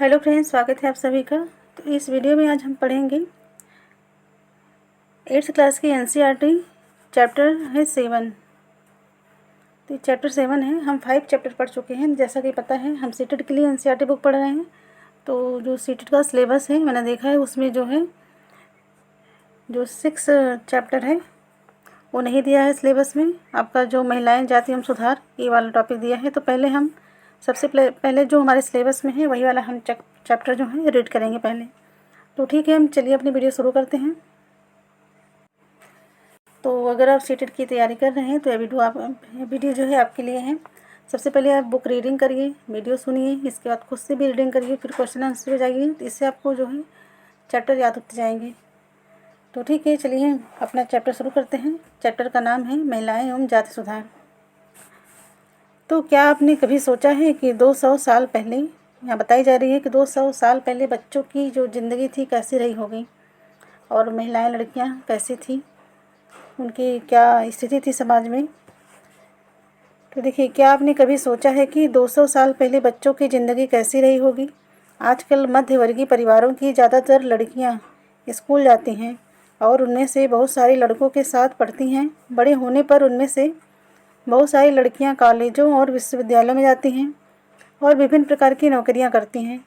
Hello friends, स्वागत है आप सभी का। तो इस वीडियो में आज हम पढ़ेंगे 8th क्लास की एनसीईआरटी चैप्टर है 7। तो चैप्टर 7 है। हम 5 चैप्टर पढ़ चुके हैं। जैसा कि पता है हम सीटेट के लिए एनसीईआरटी बुक पढ़ रहे हैं। तो जो सीटेट का सिलेबस है मैंने देखा है उसमें जो 6 चैप्टर है वो नहीं दिया है सिलेबस में। आपका जो महिलाएं जाति एवं सुधार ये वाला टॉपिक दिया है। तो पहले हम सबसे पहले जो हमारे सिलेबस में है वही वाला हम चैप्टर जो है रीड करेंगे पहले। तो ठीक है, हम चलिए अपनी वीडियो शुरू करते हैं। तो अगर आप सीटेट की तैयारी कर रहे हैं तो ये वीडियो जो है आपके लिए है। सबसे पहले आप बुक रीडिंग करिए, वीडियो सुनिए, इसके बाद खुद से भी रीडिंग करिए, फिर क्वेश्चन आंसर पे जाइए। तो इससे आपको जो है चैप्टर याद होते जाएंगे। तो ठीक है, चलिए अपना चैप्टर शुरू करते हैं। चैप्टर का नाम है महिलाएं एवं जाति सुधार। तो क्या आपने कभी सोचा है कि 200 साल पहले, यहाँ बताई जा रही है कि 200 साल पहले बच्चों की जो ज़िंदगी थी कैसी रही होगी, और महिलाएं लड़कियां कैसी थी, उनकी क्या स्थिति थी समाज में। तो देखिए, क्या आपने कभी सोचा है कि 200 साल पहले बच्चों की ज़िंदगी कैसी रही होगी। आजकल मध्यवर्गीय परिवारों की ज़्यादातर लड़कियां स्कूल जाती हैं और उनमें से बहुत सारी लड़कों के साथ पढ़ती हैं। बड़े होने पर उनमें से बहुत सारी लड़कियां कॉलेजों और विश्वविद्यालयों में जाती हैं और विभिन्न प्रकार की नौकरियां करती हैं।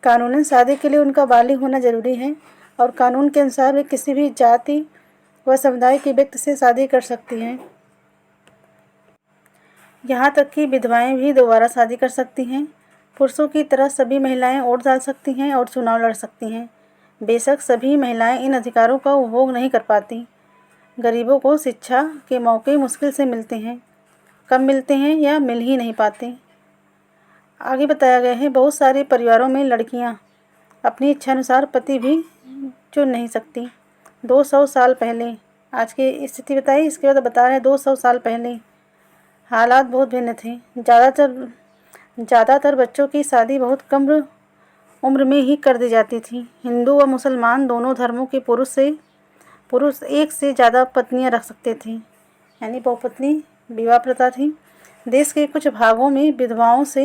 कानूनन शादी के लिए उनका बालिग होना ज़रूरी है और कानून के अनुसार वे किसी भी जाति व समुदाय के व्यक्ति से शादी कर सकती हैं। यहाँ तक कि विधवाएं भी दोबारा शादी कर सकती हैं। पुरुषों की तरह सभी महिलाएं वोट डाल सकती हैं और चुनाव लड़ सकती हैं। बेशक सभी महिलाएं इन अधिकारों का उपभोग नहीं कर पाती। गरीबों को शिक्षा के मौके मुश्किल से मिलते हैं, कम मिलते हैं या मिल ही नहीं पाते। आगे बताया गया है, बहुत सारे परिवारों में लड़कियां अपनी इच्छानुसार पति भी चुन नहीं सकती। 200 साल पहले आज की स्थिति बताई। इसके बाद बता रहे हैं 200 साल पहले हालात बहुत भिन्न थे। ज़्यादातर बच्चों की शादी बहुत कम उम्र में ही कर दी जाती थी। हिंदू व मुसलमान दोनों धर्मों के पुरुष एक से ज़्यादा पत्नियां रख सकते थे, यानी बहुपत्नी विवाह प्रथा थी। देश के कुछ भागों में विधवाओं से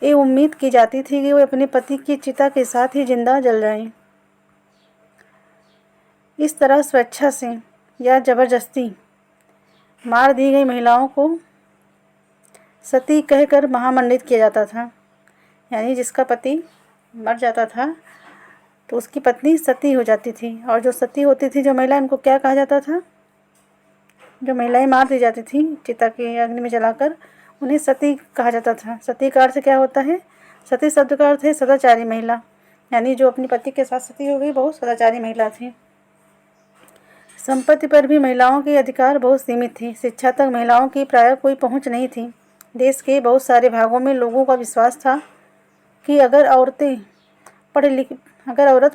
ये उम्मीद की जाती थी कि वे अपने पति की चिता के साथ ही जिंदा जल जाएं। इस तरह स्वेच्छा से या ज़बरदस्ती मार दी गई महिलाओं को सती कहकर महामंडित किया जाता था। यानी जिसका पति मर जाता था तो उसकी पत्नी सती हो जाती थी। और जो सती होती थी जो महिला, उनको क्या कहा जाता था? जो महिलाएं मार दी जाती थी चिता के अग्नि में जलाकर, उन्हें सती कहा जाता था। सती का अर्थ क्या होता है? सती शब्द का अर्थ है सदाचारी महिला, यानी जो अपने पति के साथ सती हो गई वो सदाचारी महिला थी। संपत्ति पर भी महिलाओं के अधिकार बहुत सीमित थे। शिक्षा तक महिलाओं की प्रायः कोई पहुंच नहीं थी। देश के बहुत सारे भागों में लोगों का विश्वास था कि अगर औरत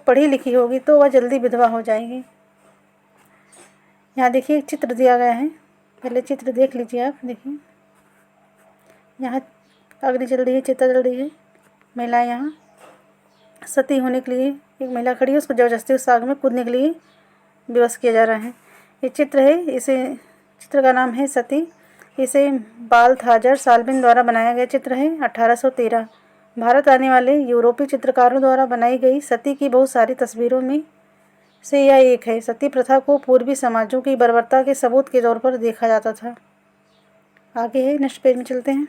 पढ़ी लिखी होगी तो वह जल्दी विधवा हो जाएगी। यहाँ देखिए एक चित्र दिया गया है, पहले चित्र देख लीजिए आप। देखिए यहाँ अग्नि जल रही है, चिता जल रही है। महिला यहाँ सती होने के लिए एक महिला खड़ी है, उसको जबरदस्ती उस आग में कूदने के लिए विवश किया जा रहा है। ये चित्र है, इसे चित्र का नाम है सती। इसे बालथाजर साल्विन द्वारा बनाया गया चित्र है। 1813 भारत आने वाले यूरोपीय चित्रकारों द्वारा बनाई गई सती की बहुत सारी तस्वीरों में से यह एक है। सती प्रथा को पूर्वी समाजों की बर्बरता के सबूत के तौर पर देखा जाता था। आगे है, नेक्स्ट पेज में चलते हैं।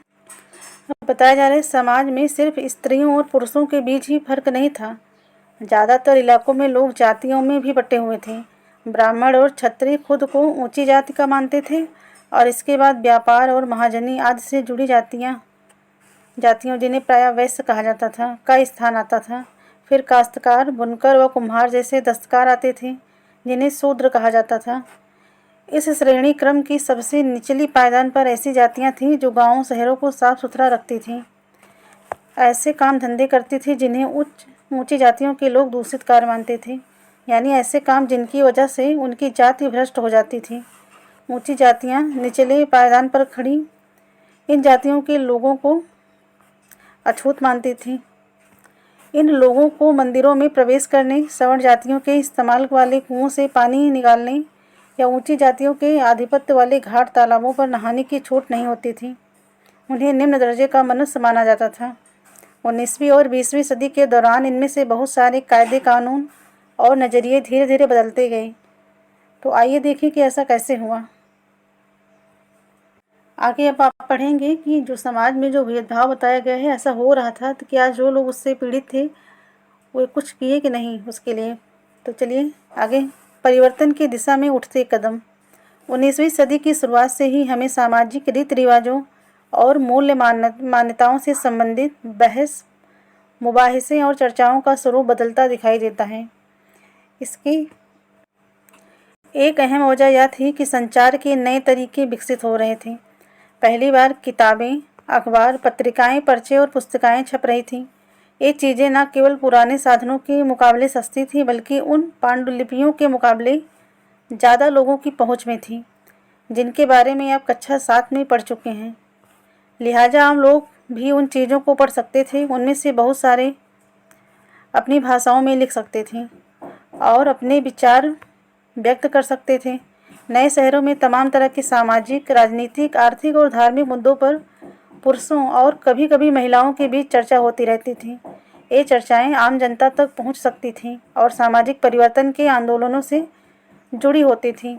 अब बताया जा रहा है, समाज में सिर्फ स्त्रियों और पुरुषों के बीच ही फर्क नहीं था। ज़्यादातर इलाकों में लोग जातियों में भी बटे हुए थे। ब्राह्मण और क्षत्रिय खुद को ऊंची जाति का मानते थे और इसके बाद व्यापार और महाजनी आदि से जुड़ी जातियों जिन्हें प्रायः वैश्य कहा जाता था का स्थान आता था। फिर काश्तकार, बुनकर व कुम्हार जैसे दस्तकार आते थे जिन्हें शूद्र कहा जाता था। इस श्रेणी क्रम की सबसे निचली पायदान पर ऐसी जातियां थीं जो गांवों शहरों को साफ सुथरा रखती थीं, ऐसे काम धंधे करती थी जिन्हें ऊंची जातियों के लोग दूषित कार्य मानते थे, यानी ऐसे काम जिनकी वजह से उनकी जाति भ्रष्ट हो जाती थी। ऊंची जातियां निचले पायदान पर खड़ी इन जातियों के लोगों को अछूत मानती थी। इन लोगों को मंदिरों में प्रवेश करने, सवर्ण जातियों के इस्तेमाल वाले कुओं से पानी निकालने या ऊंची जातियों के आधिपत्य वाले घाट तालाबों पर नहाने की छूट नहीं होती थी। उन्हें निम्न दर्जे का मनुष्य माना जाता था। 19वीं और 20वीं सदी के दौरान इनमें से बहुत सारे कायदे कानून और नज़रिए धीरे धीरे बदलते गए। तो आइए देखें कि ऐसा कैसे हुआ। आगे अब आप पढ़ेंगे कि जो समाज में जो भेदभाव बताया गया है ऐसा हो रहा था, तो क्या जो लोग उससे पीड़ित थे वो कुछ किए कि नहीं उसके लिए। तो चलिए आगे। परिवर्तन की दिशा में उठते कदम। 19वीं सदी की शुरुआत से ही हमें सामाजिक रीति रिवाजों और मूल्य मान्यताओं से संबंधित बहस, मुबाहिसे और चर्चाओं का स्वरूप बदलता दिखाई देता है। इसकी एक अहम वजह यह थी कि संचार के नए तरीके विकसित हो रहे थे। पहली बार किताबें, अखबार, पत्रिकाएं, पर्चे और पुस्तिकाएं छप रही थीं। ये चीज़ें न केवल पुराने साधनों के मुकाबले सस्ती थी, बल्कि उन पांडुलिपियों के मुकाबले ज़्यादा लोगों की पहुंच में थी, जिनके बारे में आप कक्षा 7 में पढ़ चुके हैं। लिहाजा आम लोग भी उन चीज़ों को पढ़ सकते थे। उनमें से बहुत सारे अपनी भाषाओं में लिख सकते थे और अपने विचार व्यक्त कर सकते थे। नए शहरों में तमाम तरह के सामाजिक, राजनीतिक, आर्थिक और धार्मिक मुद्दों पर पुरुषों और कभी कभी महिलाओं के बीच चर्चा होती रहती थी। ये चर्चाएं आम जनता तक पहुंच सकती थीं और सामाजिक परिवर्तन के आंदोलनों से जुड़ी होती थीं।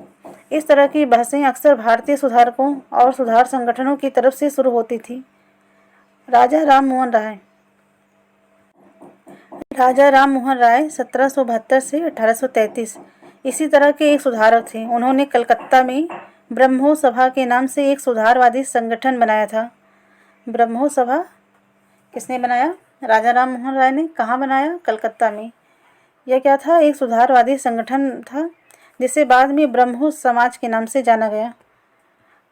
इस तरह की बहसें अक्सर भारतीय सुधारकों और सुधार संगठनों की तरफ से शुरू होती थी। राजा राम मोहन राय 1772 से 1833 इसी तरह के एक सुधारक थे। उन्होंने कलकत्ता में ब्रह्मो सभा के नाम से एक सुधारवादी संगठन बनाया था। ब्रह्मो सभा किसने बनाया? राजा राम मोहन राय ने। कहाँ बनाया? कलकत्ता में। यह क्या था? एक सुधारवादी संगठन था, जिसे बाद में ब्रह्मो समाज के नाम से जाना गया।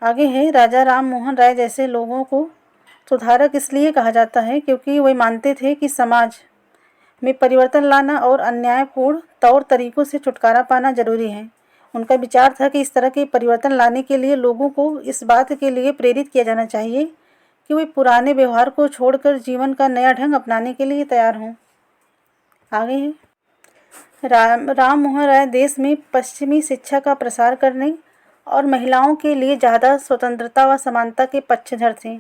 आगे है, राजा राम मोहन राय जैसे लोगों को सुधारक इसलिए कहा जाता है क्योंकि वे मानते थे कि समाज में परिवर्तन लाना और अन्यायपूर्ण तौर तरीकों से छुटकारा पाना जरूरी है। उनका विचार था कि इस तरह के परिवर्तन लाने के लिए लोगों को इस बात के लिए प्रेरित किया जाना चाहिए कि वे पुराने व्यवहार को छोड़कर जीवन का नया ढंग अपनाने के लिए तैयार हों। आगे है, राम मोहन राय देश में पश्चिमी शिक्षा का प्रसार करने और महिलाओं के लिए ज़्यादा स्वतंत्रता व समानता के पक्षधर थे।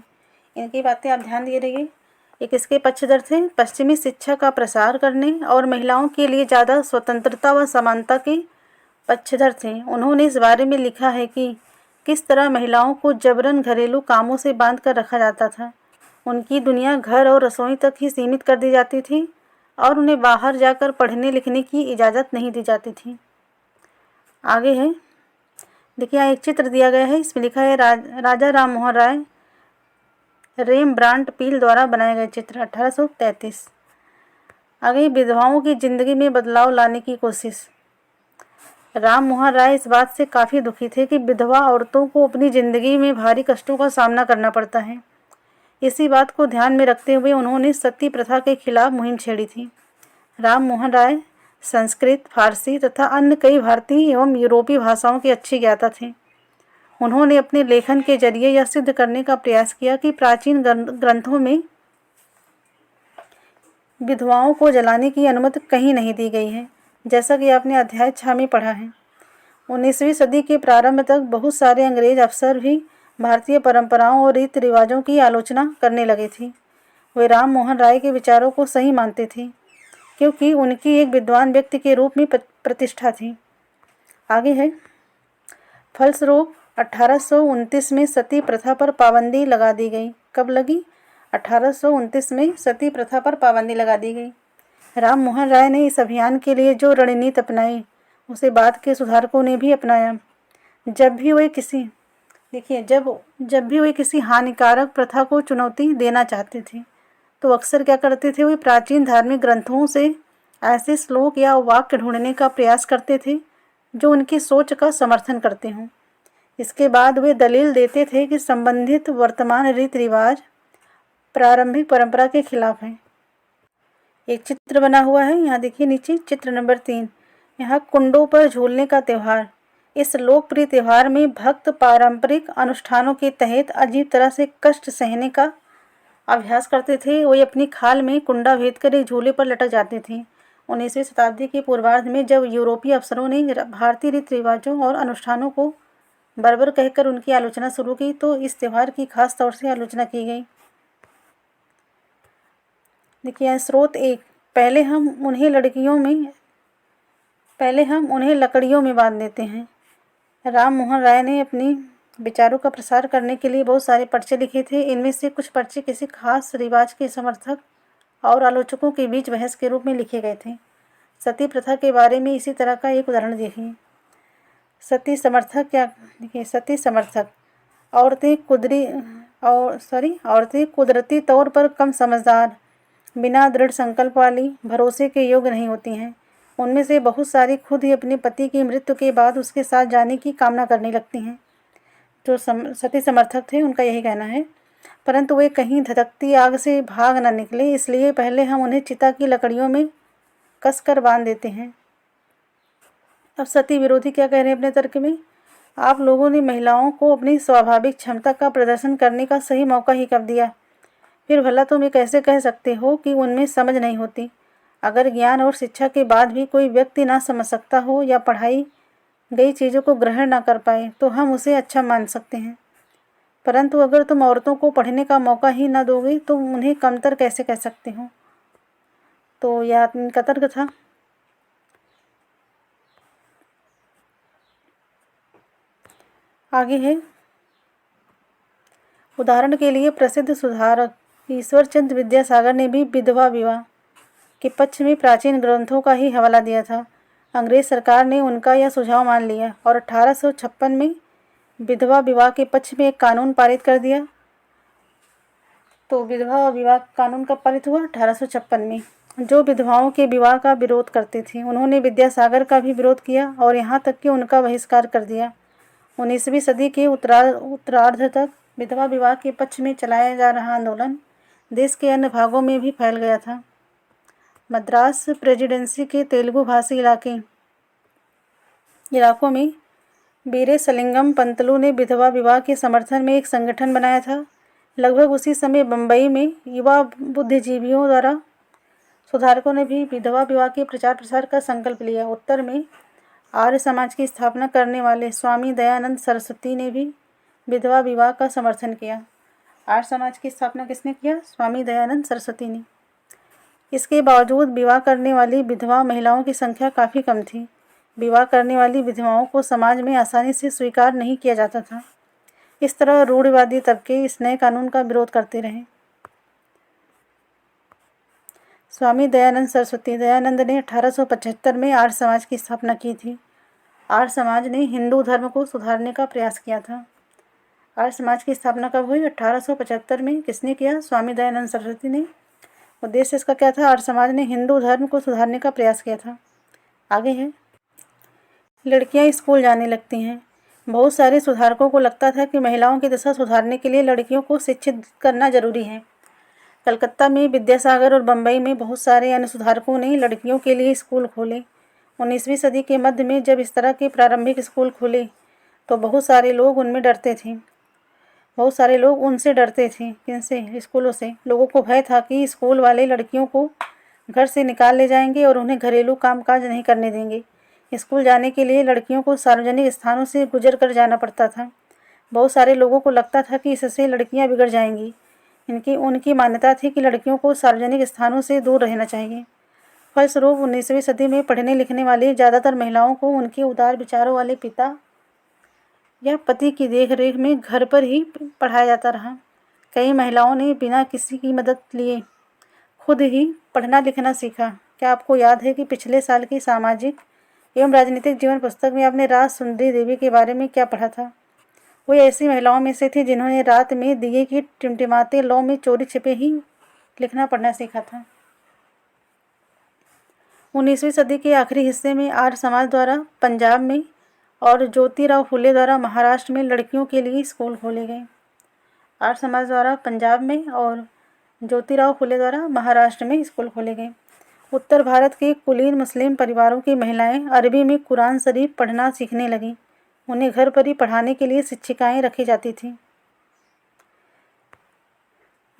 इनकी बातें आप ध्यान दिए रहिए। ये किसके पक्षधर थे? पश्चिमी शिक्षा का प्रसार करने और महिलाओं के लिए ज़्यादा स्वतंत्रता व समानता के पक्षधर थे। उन्होंने इस बारे में लिखा है कि किस तरह महिलाओं को जबरन घरेलू कामों से बांध कर रखा जाता था। उनकी दुनिया घर और रसोई तक ही सीमित कर दी जाती थी और उन्हें बाहर जाकर पढ़ने लिखने की इजाज़त नहीं दी जाती थी। आगे है, देखिए यहाँ एक चित्र दिया गया है। इसमें लिखा है राजा राम मोहन राय, रेमब्रांट पील द्वारा बनाए गए चित्र, 1833। आगे, विधवाओं की जिंदगी में बदलाव लाने की कोशिश। राम मोहन राय इस बात से काफ़ी दुखी थे कि विधवा औरतों को अपनी ज़िंदगी में भारी कष्टों का सामना करना पड़ता है। इसी बात को ध्यान में रखते हुए उन्होंने सती प्रथा के खिलाफ मुहिम छेड़ी थी। राम मोहन राय संस्कृत, फारसी तथा अन्य कई भारतीय एवं यूरोपीय भाषाओं के अच्छे ज्ञाता थे। उन्होंने अपने लेखन के जरिए यह सिद्ध करने का प्रयास किया कि प्राचीन ग्रंथों में विधवाओं को जलाने की अनुमति कहीं नहीं दी गई है, जैसा कि आपने अध्याय 6 में पढ़ा है। 19वीं सदी के प्रारंभ तक बहुत सारे अंग्रेज अफसर भी भारतीय परंपराओं और रीति रिवाजों की आलोचना करने लगे थे। वे राम मोहन राय के विचारों को सही मानते थे क्योंकि उनकी एक विद्वान व्यक्ति के रूप में प्रतिष्ठा थी। आगे है, फलस्वरूप 1829 में सती प्रथा पर पाबंदी लगा दी गई। कब लगी? 1829 में सती प्रथा पर पाबंदी लगा दी गई। राम मोहन राय ने इस अभियान के लिए जो रणनीति अपनाई उसे बाद के सुधारकों ने भी अपनाया। जब भी वे किसी हानिकारक प्रथा को चुनौती देना चाहते थे तो अक्सर क्या करते थे? वे प्राचीन धार्मिक ग्रंथों से ऐसे श्लोक या वाक्य ढूंढने का प्रयास करते थे जो उनकी सोच का समर्थन करते हों। इसके बाद वे दलील देते थे कि संबंधित वर्तमान रीति रिवाज प्रारंभिक परंपरा के खिलाफ हैं। एक चित्र बना हुआ है, यहाँ देखिए नीचे, चित्र नंबर 3। यहाँ कुंडों पर झूलने का त्यौहार। इस लोकप्रिय त्यौहार में भक्त पारंपरिक अनुष्ठानों के तहत अजीब तरह से कष्ट सहने का अभ्यास करते थे। वे अपनी खाल में कुंडा भेद कर एक झूले पर लटक जाते थे। 19वीं शताब्दी के पूर्वार्ध में जब यूरोपीय अफसरों ने भारतीय रीति रिवाजों और अनुष्ठानों को बर्बर कहकर उनकी आलोचना शुरू की तो इस त्यौहार की खास तौर से आलोचना की गई। देखिए यहाँ स्रोत एक, पहले हम उन्हें लकड़ियों में बांध देते हैं। राम मोहन राय ने अपनी विचारों का प्रसार करने के लिए बहुत सारे पर्चे लिखे थे। इनमें से कुछ पर्चे किसी खास रिवाज के समर्थक और आलोचकों के बीच बहस के रूप में लिखे गए थे। सती प्रथा के बारे में इसी तरह का एक उदाहरण देखिए। सती समर्थक औरतें कुदरती तौर पर कम समझदार, बिना दृढ़ संकल्प वाली, भरोसे के योग्य नहीं होती हैं। उनमें से बहुत सारी खुद ही अपने पति की मृत्यु के बाद उसके साथ जाने की कामना करने लगती हैं। जो सती समर्थक थे उनका यही कहना है। परंतु वे कहीं धधकती आग से भाग न निकले, इसलिए पहले हम उन्हें चिता की लकड़ियों में कसकर बांध देते हैं। अब सती विरोधी क्या कह रहे हैं अपने तर्क में? आप लोगों ने महिलाओं को अपनी स्वाभाविक क्षमता का प्रदर्शन करने का सही मौका ही कब दिया? फिर भला तुम ये कैसे कह सकते हो कि उनमें समझ नहीं होती? अगर ज्ञान और शिक्षा के बाद भी कोई व्यक्ति ना समझ सकता हो या पढ़ाई गई चीज़ों को ग्रहण ना कर पाए तो हम उसे अच्छा मान सकते हैं, परंतु अगर तुम औरतों को पढ़ने का मौका ही ना दोगे तो उन्हें कमतर कैसे कह सकते हो? तो यह इनका तर्क था। आगे है, उदाहरण के लिए प्रसिद्ध सुधारक ईश्वरचंद्र विद्यासागर ने भी विधवा विवाह के पक्ष में प्राचीन ग्रंथों का ही हवाला दिया था। अंग्रेज सरकार ने उनका यह सुझाव मान लिया और 1856 में विधवा विवाह के पक्ष में एक कानून पारित कर दिया। तो विधवा विवाह कानून कब पारित हुआ? 1856 में। जो विधवाओं के विवाह का विरोध करते थे उन्होंने विद्यासागर का भी विरोध किया और यहाँ तक कि उनका बहिष्कार कर दिया। 19वीं सदी के उत्तरार्ध तक विधवा विवाह के पक्ष में चलाया जा रहा आंदोलन देश के अन्य भागों में भी फैल गया था। मद्रास प्रेसिडेंसी के तेलुगु भाषी इलाकों में वीरेशलिंगम पंतलू ने विधवा विवाह के समर्थन में एक संगठन बनाया था। लगभग उसी समय बम्बई में युवा बुद्धिजीवियों द्वारा सुधारकों ने भी विधवा विवाह के प्रचार प्रसार का संकल्प लिया। उत्तर में आर्य समाज की स्थापना करने वाले स्वामी दयानंद सरस्वती ने भी विधवा विवाह का समर्थन किया। आर्य समाज की स्थापना किसने किया? स्वामी दयानंद सरस्वती ने। इसके बावजूद विवाह करने वाली विधवा महिलाओं की संख्या काफ़ी कम थी। विवाह करने वाली विधवाओं को समाज में आसानी से स्वीकार नहीं किया जाता था। इस तरह रूढ़िवादी तबके इस नए कानून का विरोध करते रहे। स्वामी दयानंद ने 1875 में आर्य समाज की स्थापना की थी। आर्य समाज ने हिंदू धर्म को सुधारने का प्रयास किया था। आर्य समाज की स्थापना कब हुई? 1875 में। किसने किया? स्वामी दयानंद सरस्वती ने। उद्देश्य इसका क्या था? आर्य समाज ने हिंदू धर्म को सुधारने का प्रयास किया था। आगे है, लड़कियां स्कूल जाने लगती हैं। बहुत सारे सुधारकों को लगता था कि महिलाओं की दशा सुधारने के लिए लड़कियों को शिक्षित करना जरूरी है। कलकत्ता में विद्यासागर और बम्बई में बहुत सारे अन्य सुधारकों ने लड़कियों के लिए स्कूल खोले। 19वीं सदी के मध्य में जब इस तरह के प्रारंभिक स्कूल खुले तो बहुत सारे लोग उनसे डरते थे। किनसे? स्कूलों से। लोगों को भय था कि स्कूल वाले लड़कियों को घर से निकाल ले जाएंगे और उन्हें घरेलू कामकाज नहीं करने देंगे। स्कूल जाने के लिए लड़कियों को सार्वजनिक स्थानों से गुजर कर जाना पड़ता था। बहुत सारे लोगों को लगता था कि इससे लड़कियां बिगड़ जाएंगी। उनकी मान्यता थी कि लड़कियों को सार्वजनिक स्थानों से दूर रहना चाहिए। फलस्वरूप 19वीं सदी में पढ़ने लिखने वाली ज़्यादातर महिलाओं को उनके उदार विचारों वाले पिता या पति की देखरेख में घर पर ही पढ़ाया जाता रहा। कई महिलाओं ने बिना किसी की मदद लिए खुद ही पढ़ना लिखना सीखा। क्या आपको याद है कि पिछले साल की सामाजिक एवं राजनीतिक जीवन पुस्तक में आपने राज सुंदरी देवी के बारे में क्या पढ़ा था? वो ऐसी महिलाओं में से थी जिन्होंने रात में दिए की टिमटिमाते लौ में चोरी छिपे ही लिखना पढ़ना सीखा था। 19वीं सदी के आखिरी हिस्से में आर्य समाज द्वारा पंजाब में और ज्योतिराव फुले द्वारा महाराष्ट्र में लड़कियों के लिए स्कूल खोले गए। आर्य समाज द्वारा पंजाब में और ज्योतिराव फुले द्वारा महाराष्ट्र में स्कूल खोले गए। उत्तर भारत के कुलीन मुस्लिम परिवारों की महिलाएं अरबी में कुरान शरीफ पढ़ना सीखने लगीं। उन्हें घर पर ही पढ़ाने के लिए शिक्षिकाएं रखी जाती थीं।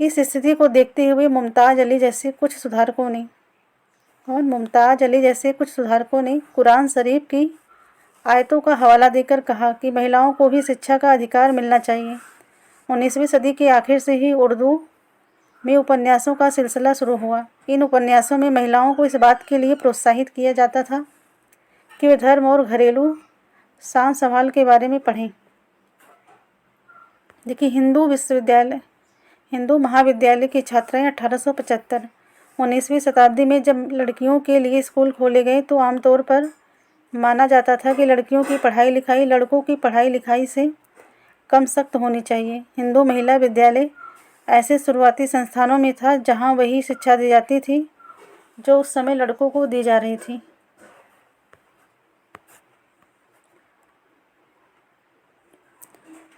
इस स्थिति को देखते हुए मुमताज़ अली जैसे कुछ सुधारकों ने कुरान शरीफ की आयतों का हवाला देकर कहा कि महिलाओं को भी शिक्षा का अधिकार मिलना चाहिए। 19वीं सदी के आखिर से ही उर्दू में उपन्यासों का सिलसिला शुरू हुआ। इन उपन्यासों में महिलाओं को इस बात के लिए प्रोत्साहित किया जाता था कि वे धर्म और घरेलू सांस संभाल के बारे में पढ़ें। देखिए, हिंदू महाविद्यालय की छात्राएं 1875 19वीं शताब्दी में जब लड़कियों के लिए स्कूल खोले गए तो आमतौर पर माना जाता था कि लड़कियों की पढ़ाई लिखाई लड़कों की पढ़ाई लिखाई से कम सख्त होनी चाहिए। हिंदू महिला विद्यालय ऐसे शुरुआती संस्थानों में था जहां वही शिक्षा दी जाती थी जो उस समय लड़कों को दी जा रही थी।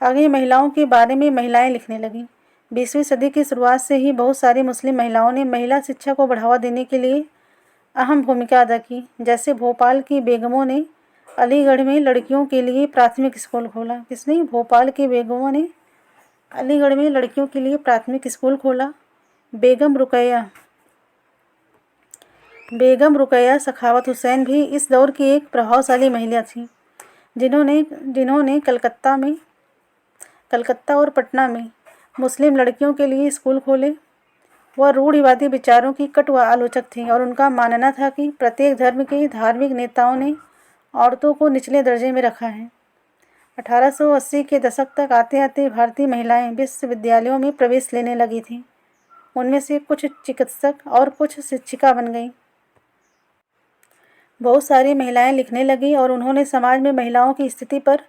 आगे महिलाओं के बारे में महिलाएं लिखने लगीं। 20वीं सदी की शुरुआत से ही बहुत सारी मुस्लिम महिलाओं ने महिला शिक्षा को बढ़ावा देने के लिए अहम भूमिका अदा की। जैसे भोपाल की बेगमों ने अलीगढ़ में लड़कियों के लिए प्राथमिक स्कूल खोला। किसने? भोपाल की बेगमों ने अलीगढ़ में लड़कियों के लिए प्राथमिक स्कूल खोला। बेगम रुकैया सखावत हुसैन भी इस दौर की एक प्रभावशाली महिला थी, जिन्होंने कलकत्ता और पटना में मुस्लिम लड़कियों के लिए स्कूल खोले। वह रूढ़िवादी विचारों की कटु आलोचक थीं और उनका मानना था कि प्रत्येक धर्म के धार्मिक नेताओं ने औरतों को निचले दर्जे में रखा है। 1880 के दशक तक आते आते भारतीय महिलाएं विश्वविद्यालयों में प्रवेश लेने लगी थीं। उनमें से कुछ चिकित्सक और कुछ शिक्षिका बन गईं। बहुत सारी महिलाएं लिखने लगीं और उन्होंने समाज में महिलाओं की स्थिति पर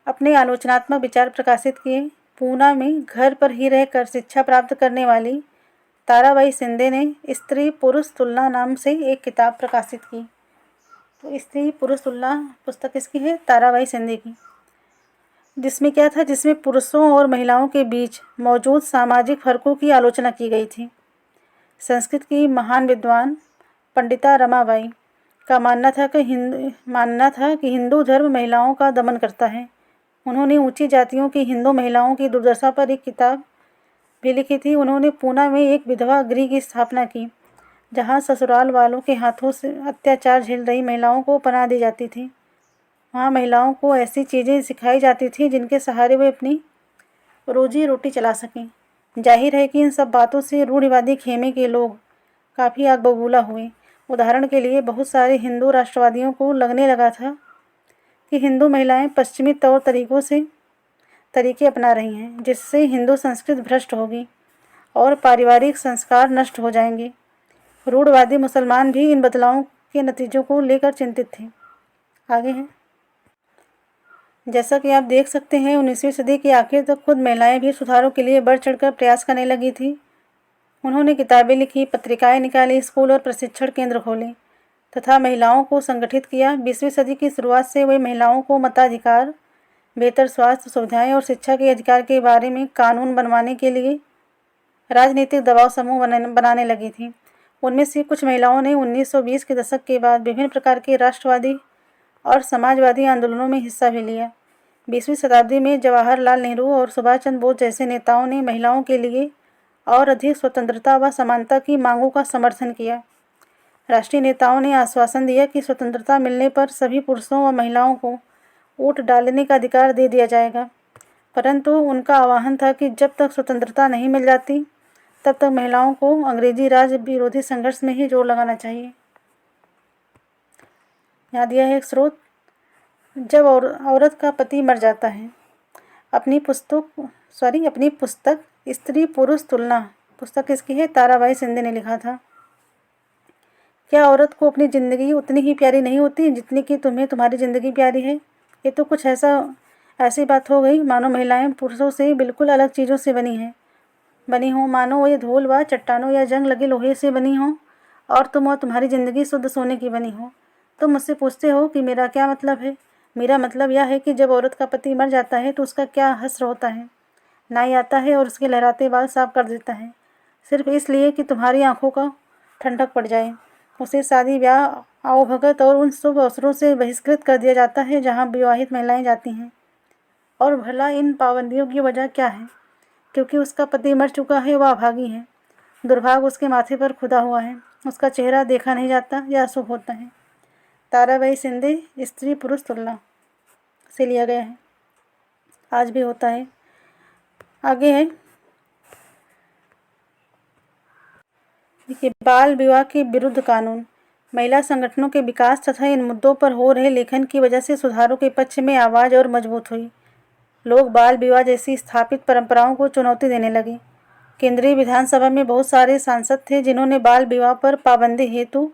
अपने आलोचनात्मक विचार प्रकाशित किए। पूना में घर पर ही रहकर शिक्षा प्राप्त करने वाली ताराबाई शिंदे ने स्त्री पुरुष तुलना नाम से एक किताब प्रकाशित की। तो स्त्री पुरुष तुलना पुस्तक किसकी है? ताराबाई शिंदे की। जिसमें क्या था? जिसमें पुरुषों और महिलाओं के बीच मौजूद सामाजिक फर्कों की आलोचना की गई थी। संस्कृत की महान विद्वान पंडिता रमाबाई का मानना था कि हिंदू धर्म महिलाओं का दमन करता है। उन्होंने ऊंची जातियों की हिंदू महिलाओं की दुर्दशा पर एक किताब भी लिखी थी। उन्होंने पूना में एक विधवा गृह की स्थापना की, जहां ससुराल वालों के हाथों से अत्याचार झेल रही महिलाओं को पनाह दी जाती थी। वहाँ महिलाओं को ऐसी चीज़ें सिखाई जाती थी जिनके सहारे वे अपनी रोजी रोटी चला सकें। जाहिर है कि इन सब बातों से रूढ़िवादी खेमे के लोग काफ़ी आग बबूला हुए। उदाहरण के लिए बहुत सारे हिंदू राष्ट्रवादियों को लगने लगा था कि हिंदू महिलाएं पश्चिमी तौर तरीके अपना रही हैं, जिससे हिंदू संस्कृति भ्रष्ट होगी और पारिवारिक संस्कार नष्ट हो जाएंगे। रूढ़वादी मुसलमान भी इन बदलावों के नतीजों को लेकर चिंतित थे। आगे हैं, जैसा कि आप देख सकते हैं 19वीं सदी के आखिर तक खुद महिलाएं भी सुधारों के लिए बढ़ चढ़कर प्रयास करने लगी थी। उन्होंने किताबें लिखी, पत्रिकाएं निकाली, स्कूल और प्रशिक्षण केंद्र खोले तथा महिलाओं को संगठित किया। 20वीं सदी की शुरुआत से वे महिलाओं को मताधिकार, बेहतर स्वास्थ्य सुविधाएं और शिक्षा के अधिकार के बारे में कानून बनवाने के लिए राजनीतिक दबाव समूह बनाने लगी थीं। उनमें से कुछ महिलाओं ने 1920 के दशक के बाद विभिन्न प्रकार के राष्ट्रवादी और समाजवादी आंदोलनों में हिस्सा भी लिया। 20वीं शताब्दी में जवाहरलाल नेहरू और सुभाष चंद्र बोस जैसे नेताओं ने महिलाओं के लिए और अधिक स्वतंत्रता व समानता की मांगों का समर्थन किया। राष्ट्रीय नेताओं ने आश्वासन दिया कि स्वतंत्रता मिलने पर सभी पुरुषों व महिलाओं को वोट डालने का अधिकार दे दिया जाएगा, परंतु उनका आह्वान था कि जब तक स्वतंत्रता नहीं मिल जाती तब तक महिलाओं को अंग्रेजी राज विरोधी संघर्ष में ही जोर लगाना चाहिए। यहाँ दिया है एक स्रोत, जब औरत का पति मर जाता है। अपनी पुस्तक स्त्री पुरुष तुलना पुस्तक किसकी है? ताराबाई शिंदे ने लिखा था। क्या औरत को अपनी ज़िंदगी उतनी ही प्यारी नहीं होती जितनी कि तुम्हें तुम्हारी ज़िंदगी प्यारी है? ये तो कुछ ऐसी बात हो गई मानो महिलाएं पुरुषों से बिल्कुल अलग चीज़ों से बनी हों, मानो ये धूल व चट्टानों या जंग लगे लोहे से बनी हों और तुम और तुम्हारी ज़िंदगी शुद्ध सोने की बनी हो। तुम मुझसे पूछते हो कि मेरा क्या मतलब है? मेरा मतलब यह है कि जब औरत का पति मर जाता है तो उसका क्या हश्र होता है। नाई आता है और उसके लहराते बाल साफ कर देता है, सिर्फ इसलिए कि तुम्हारी आंखों का ठंडक पड़ जाए। उसे शादी, ब्याह, आवभगत और उन शुभ अवसरों से बहिष्कृत कर दिया जाता है जहाँ विवाहित महिलाएं जाती हैं। और भला इन पाबंदियों की वजह क्या है? क्योंकि उसका पति मर चुका है, वह अभागी है, दुर्भाग्य उसके माथे पर खुदा हुआ है, उसका चेहरा देखा नहीं जाता या अशुभ होता है। ताराबाई शिंदे स्त्री पुरुष तुलना से लिया गया है, आज भी होता है। आगे है, देखिए, बाल विवाह के विरुद्ध कानून। महिला संगठनों के विकास तथा इन मुद्दों पर हो रहे लेखन की वजह से सुधारों के पक्ष में आवाज़ और मजबूत हुई। लोग बाल विवाह जैसी स्थापित परंपराओं को चुनौती देने लगे। केंद्रीय विधानसभा में बहुत सारे सांसद थे जिन्होंने बाल विवाह पर पाबंदी हेतु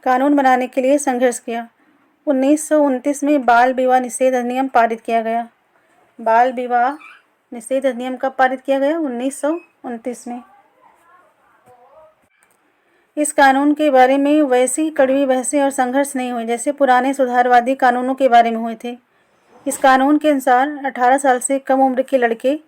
कानून बनाने के लिए संघर्ष किया। 1929 में बाल विवाह निषेध अधिनियम पारित किया गया। बाल विवाह निषेध अधिनियम कब पारित किया गया? 1929 में। इस कानून के बारे में वैसी कड़वी बहसें और संघर्ष नहीं हुए जैसे पुराने सुधारवादी कानूनों के बारे में हुए थे। इस कानून के अनुसार 18 साल से कम उम्र के लड़के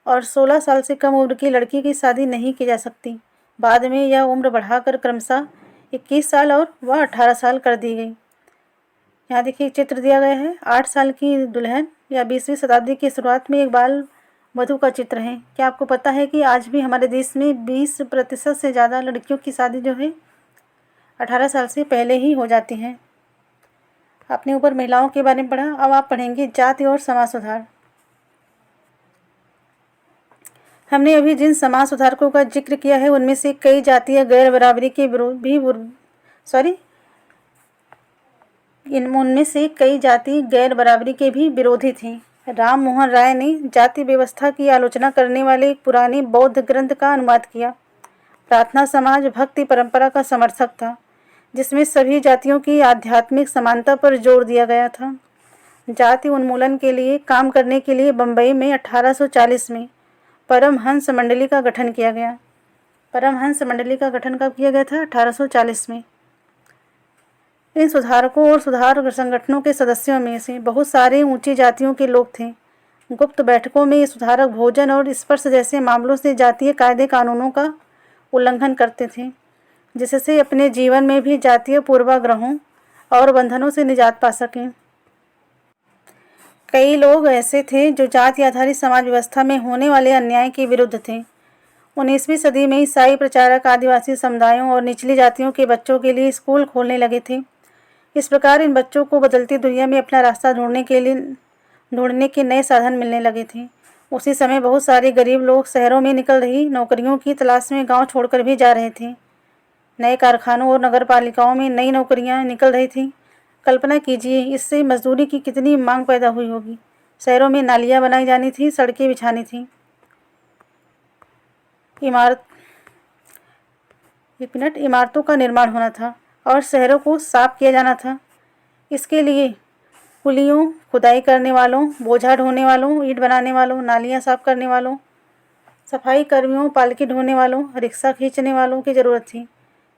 और 16 साल से कम उम्र की लड़की की शादी नहीं की जा सकती। बाद में यह उम्र बढ़ाकर क्रमशः 21 साल और वह 18 साल कर दी गई। यहाँ देखिए चित्र दिया गया है। 8 साल की दुल्हन या 20वीं शताब्दी की शुरुआत में एक बाल वधू का चित्र है। क्या आपको पता है कि आज भी हमारे देश में 20% से ज़्यादा लड़कियों की शादी जो है 18 साल से पहले ही हो जाती है। आपने ऊपर महिलाओं के बारे में पढ़ा, अब आप पढ़ेंगे जाति और समाज सुधार। हमने अभी जिन समाज सुधारकों का जिक्र किया है उनमें से कई जातीय गैर बराबरी के विरोध भी उनमें से कई जाति गैर बराबरी के भी विरोधी थे। राम मोहन राय ने जाति व्यवस्था की आलोचना करने वाले एक पुराने बौद्ध ग्रंथ का अनुवाद किया। प्रार्थना समाज भक्ति परंपरा का समर्थक था जिसमें सभी जातियों की आध्यात्मिक समानता पर जोर दिया गया था। जाति उन्मूलन के लिए काम करने के लिए बम्बई में 1840 में परमहंस मंडली का गठन किया गया। परमहंस मंडली का गठन कब किया गया था? 1840 में। इन सुधारकों और सुधार संगठनों के सदस्यों में से बहुत सारे ऊंची जातियों के लोग थे। गुप्त बैठकों में ये सुधारक भोजन और स्पर्श जैसे मामलों से जातीय कायदे कानूनों का उल्लंघन करते थे जिससे अपने जीवन में भी जातीय पूर्वाग्रहों और बंधनों से निजात पा सकें। कई लोग ऐसे थे जो जाति आधारित समाज व्यवस्था में होने वाले अन्याय के विरुद्ध थे। 19वीं सदी में ईसाई प्रचारक आदिवासी समुदायों और निचली जातियों के बच्चों के लिए स्कूल खोलने लगे थे। इस प्रकार इन बच्चों को बदलती दुनिया में अपना रास्ता ढूंढने के नए साधन मिलने लगे थे। उसी समय बहुत सारे गरीब लोग शहरों में निकल रही नौकरियों की तलाश में गांव छोड़कर भी जा रहे थे। नए कारखानों और नगर पालिकाओं में नई नौकरियां निकल रही थीं। कल्पना कीजिए इससे मजदूरी की कितनी मांग पैदा हुई होगी। शहरों में नालियां बनाई जानी थी, सड़कें बिछानी थी, इमारतों का निर्माण होना था और शहरों को साफ किया जाना था। इसके लिए कुलियों, खुदाई करने वालों, बोझा ढोने वालों, ईंट बनाने वालों, नालियां साफ करने वालों, सफाई कर्मियों, पालकी ढोने वालों, रिक्शा खींचने वालों की ज़रूरत थी।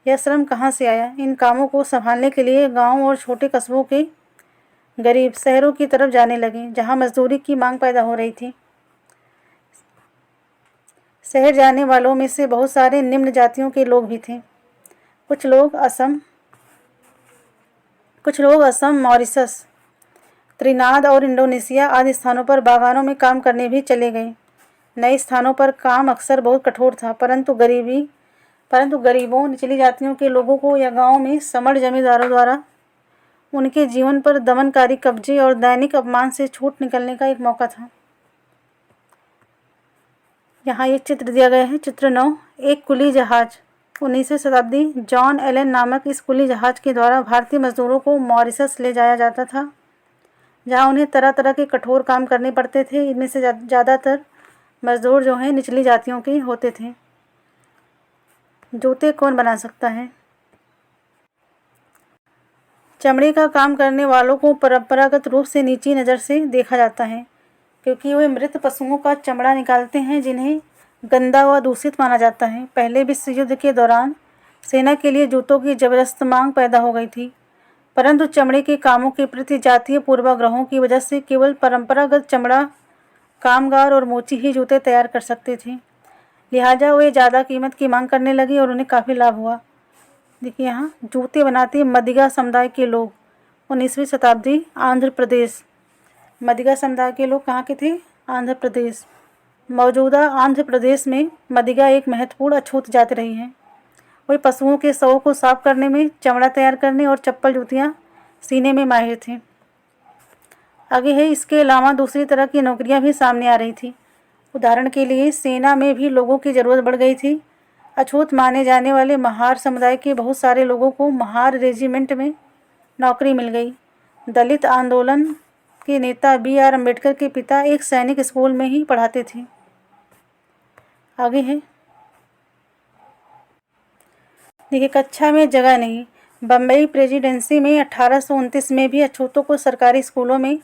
यह श्रम कहाँ से आया? इन कामों को संभालने के लिए गांव और छोटे कस्बों के गरीब शहरों की तरफ जाने लगे जहां मजदूरी की मांग पैदा हो रही थी। शहर जाने वालों में से बहुत सारे निम्न जातियों के लोग भी थे। कुछ लोग असम, मॉरिशस, त्रिनाद और इंडोनेशिया आदि स्थानों पर बागानों में काम करने भी चले गए। नए स्थानों पर काम अक्सर बहुत कठोर था, परंतु गरीबों, निचली जातियों के लोगों को या गांव में समर जमींदारों द्वारा उनके जीवन पर दमनकारी कब्जे और दैनिक अपमान से छूट निकलने का एक मौका था। यहाँ एक चित्र दिया गया है, चित्र 9। एक कुली जहाज। 19वीं शताब्दी जॉन एलन नामक इस कुली जहाज के द्वारा भारतीय मजदूरों को मॉरिशस ले जाया जाता था जहाँ उन्हें तरह तरह के कठोर काम करने पड़ते थे। इनमें से ज़्यादातर मजदूर जो हैं निचली जातियों के होते थे। जूते कौन बना सकता है? चमड़े का काम करने वालों को परंपरागत रूप से नीची नज़र से देखा जाता है क्योंकि वे मृत पशुओं का चमड़ा निकालते हैं जिन्हें गंदा व दूषित माना जाता है। पहले विश्व युद्ध के दौरान सेना के लिए जूतों की जबरदस्त मांग पैदा हो गई थी, परंतु चमड़े के कामों के प्रति जातीय पूर्वाग्रहों की वजह से केवल परंपरागत चमड़ा कामगार और मोची ही जूते तैयार कर सकते थे। लिहाजा वे ज़्यादा कीमत की मांग करने लगी और उन्हें काफ़ी लाभ हुआ। देखिए यहाँ जूते बनाते मदिगा समुदाय के लोग। 19वीं शताब्दी आंध्र प्रदेश। मदिगा समुदाय के लोग कहाँ के थे? आंध्र प्रदेश। मौजूदा आंध्र प्रदेश में मदिगा एक महत्वपूर्ण अछूत जाति रही है। वे पशुओं के शवों को साफ करने में, चमड़ा तैयार करने और चप्पल जूतियाँ सीने में माहिर थे। आगे है, इसके अलावा दूसरी तरह की नौकरियां भी सामने आ रही थी। उदाहरण के लिए सेना में भी लोगों की ज़रूरत बढ़ गई थी। अछूत माने जाने वाले महार समुदाय के बहुत सारे लोगों को महार रेजिमेंट में नौकरी मिल गई। दलित आंदोलन के नेता B.R. अम्बेडकर के पिता एक सैनिक स्कूल में ही पढ़ाते थे। आगे है, देखिए, कक्षा में जगह नहीं। बम्बई प्रेसिडेंसी में 1829 में भी अछूतों को सरकारी स्कूलों में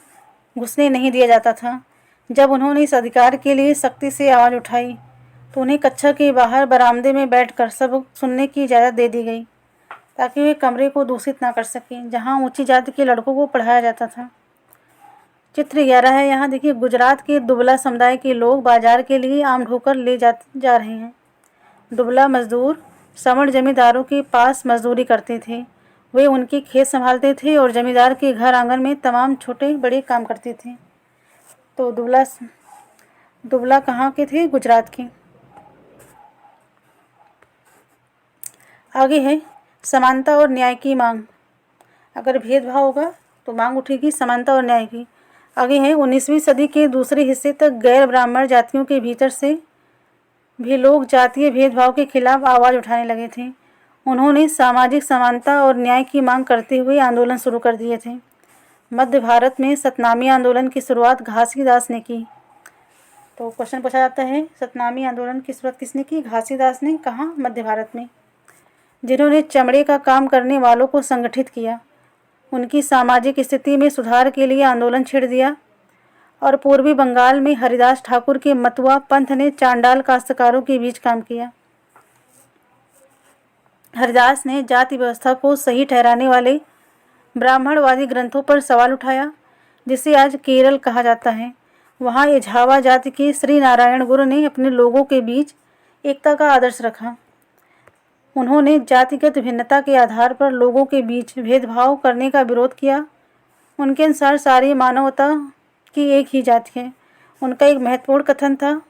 घुसने नहीं दिया जाता था। जब उन्होंने इस अधिकार के लिए सख्ती से आवाज़ उठाई तो उन्हें कक्षा के बाहर बरामदे में बैठकर सबक सुनने की इजाज़त दे दी गई, ताकि वे कमरे को दूषित ना कर सकें जहां ऊंची जाति के लड़कों को पढ़ाया जाता था। चित्र 11 है। यहाँ देखिए, गुजरात के दुबला समुदाय के लोग बाजार के लिए आम ढोकर ले जा रहे हैं। दुबला मजदूर सवर्ण जमींदारों के पास मजदूरी करते थे। वे उनके खेत संभालते थे और जमींदार के घर आंगन में तमाम छोटे बड़े काम करते थे। तो दुबला कहाँ के थे? गुजरात के। आगे है, समानता और न्याय की मांग। अगर भेदभाव होगा तो मांग उठेगी समानता और न्याय की। आगे है, 19वीं सदी के दूसरे हिस्से तक गैर ब्राह्मण जातियों के भीतर से भी लोग जातीय भेदभाव के खिलाफ आवाज़ उठाने लगे थे। उन्होंने सामाजिक समानता और न्याय की मांग करते हुए आंदोलन शुरू कर दिए थे। मध्य भारत में सतनामी आंदोलन की शुरुआत घासीदास ने की। तो क्वेश्चन पूछा जाता है, सतनामी आंदोलन की शुरुआत किसने की? घासीदास ने। कहाँ? मध्य भारत में। जिन्होंने चमड़े का काम करने वालों को संगठित किया, उनकी सामाजिक स्थिति में सुधार के लिए आंदोलन छेड़ दिया। और पूर्वी बंगाल में हरिदास ठाकुर के मतुआ पंथ ने चांडाल काश्तकारों के बीच काम किया। हरिदास ने जाति व्यवस्था को सही ठहराने वाले ब्राह्मणवादी ग्रंथों पर सवाल उठाया, जिसे आज केरल कहा जाता है। वहाँ एझावा जाति के श्री नारायण गुरु ने अपने लोगों के बीच एकता का आदर्श रखा। उन्होंने जातिगत भिन्नता के आधार पर लोगों के बीच भेदभाव करने का विरोध किया। उनके अनुसार सारी मानवता की एक ही जाति है। उनका एक महत्वपूर्ण कथन था,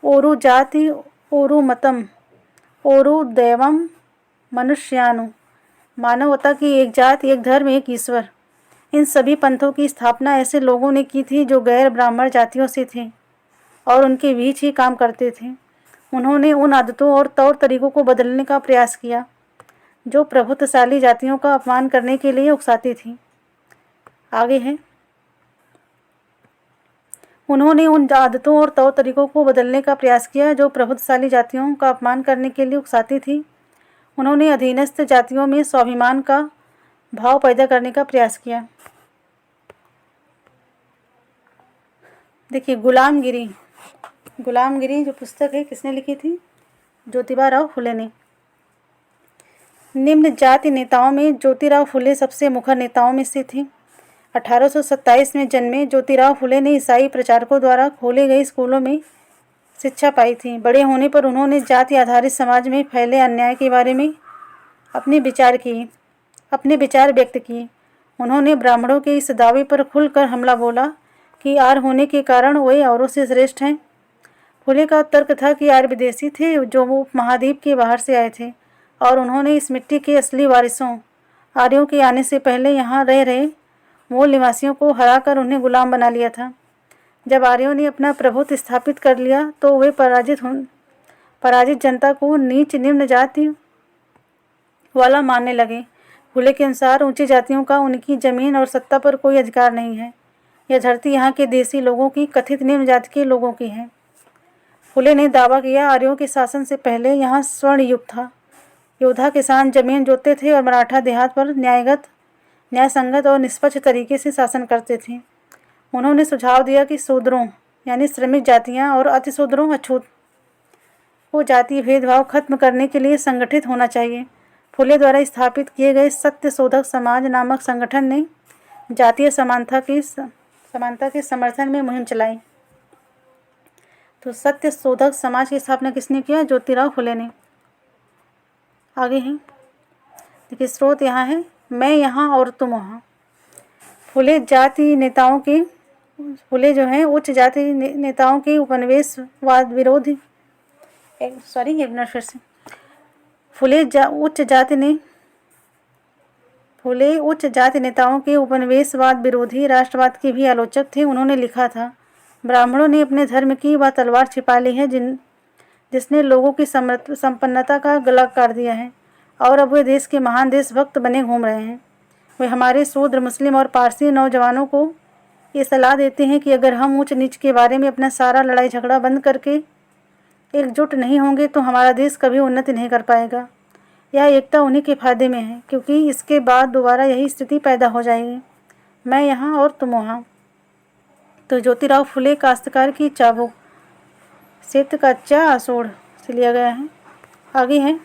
ओरु जाति ओरु मतम ओरु दैवम मनुष्यानु। मानवता की एक जाति, एक धर्म, एक ईश्वर। इन सभी पंथों की स्थापना ऐसे लोगों ने की थी जो गैर ब्राह्मण जातियों से थे और उनके बीच ही काम करते थे। उन्होंने उन आदतों और तौर तरीकों को बदलने का प्रयास किया जो प्रभुत्वशाली जातियों का अपमान करने के लिए उकसाती थी। आगे है, उन्होंने उन आदतों और तौर तरीकों को बदलने का प्रयास किया जो प्रभुत्वशाली जातियों का अपमान करने के लिए उकसाती थी। उन्होंने अधीनस्थ जातियों में स्वाभिमान का भाव पैदा करने का प्रयास किया। देखिए, गुलामगिरी जो पुस्तक है किसने लिखी थी? ज्योतिबा फुले ने। निम्न जाति नेताओं में ज्योतिराव फुले सबसे मुखर नेताओं में से थे। 1827 में जन्मे ज्योतिराव फुले ने ईसाई प्रचारकों द्वारा खोले गए स्कूलों में शिक्षा पाई थी। बड़े होने पर उन्होंने जाति आधारित समाज में फैले अन्याय के बारे में अपने विचार व्यक्त किए। उन्होंने ब्राह्मणों के इस दावे पर खुलकर हमला बोला कि आर्य होने के कारण वे औरों से श्रेष्ठ हैं। फुले का तर्क था कि आर्य विदेशी थे जो उपमहाद्वीप के बाहर से आए थे और उन्होंने इस मिट्टी के असली वारिसों आर्यों के आने से पहले यहाँ रह रहे मूल निवासियों को हराकर उन्हें गुलाम बना लिया था। जब आर्यों ने अपना प्रभुत्व स्थापित कर लिया तो वे पराजित जनता को नीच निम्न जाति वाला मानने लगे। फुले के अनुसार ऊंची जातियों का उनकी जमीन और सत्ता पर कोई अधिकार नहीं है। यह धरती यहाँ के देसी लोगों की, कथित निम्न जाति के लोगों की है। फुले ने दावा किया, आर्यों के शासन से पहले यहाँ स्वर्ण युग था। योद्धा किसान जमीन जोतते थे और मराठा देहात पर न्याय संगत और निष्पक्ष तरीके से शासन करते थे। उन्होंने सुझाव दिया कि शूद्रों यानी श्रमिक जातियाँ और अतिशूद्रों अछूत को जातीय भेदभाव खत्म करने के लिए संगठित होना चाहिए। फुले द्वारा स्थापित किए गए सत्य शोधक समाज नामक संगठन ने जातीय समानता के समर्थन में मुहिम चलाई। तो सत्य शोधक समाज की स्थापना किसने किया? ज्योतिराव फुले ने। आगे है, देखिए, स्रोत यहाँ है, मैं यहाँ और तुम वहाँ। फुले जो हैं उच्च जाति नेताओं के उपनिवेशवाद विरोधी फुले उच्च जाति नेताओं के उपनिवेशवाद विरोधी राष्ट्रवाद के भी आलोचक थे। उन्होंने लिखा था, ब्राह्मणों ने अपने धर्म की वह तलवार छिपा ली है जिसने लोगों की संपन्नता का गला काट दिया है, और अब वे देश के महान देशभक्त बने घूम रहे हैं। वे हमारे शूद्र, मुस्लिम और पारसी नौजवानों को ये सलाह देते हैं कि अगर हम ऊंच नीच के बारे में अपना सारा लड़ाई झगड़ा बंद करके एकजुट नहीं होंगे तो हमारा देश कभी उन्नति नहीं कर पाएगा। यह एकता उन्हीं के फायदे में है, क्योंकि इसके बाद दोबारा यही स्थिति पैदा हो जाएगी, मैं यहाँ और तुम वहाँ। तो ज्योतिराव फुले काश्तकार की चाबुक शेत कच्चा आसोड़ से लिया गया है। आगे है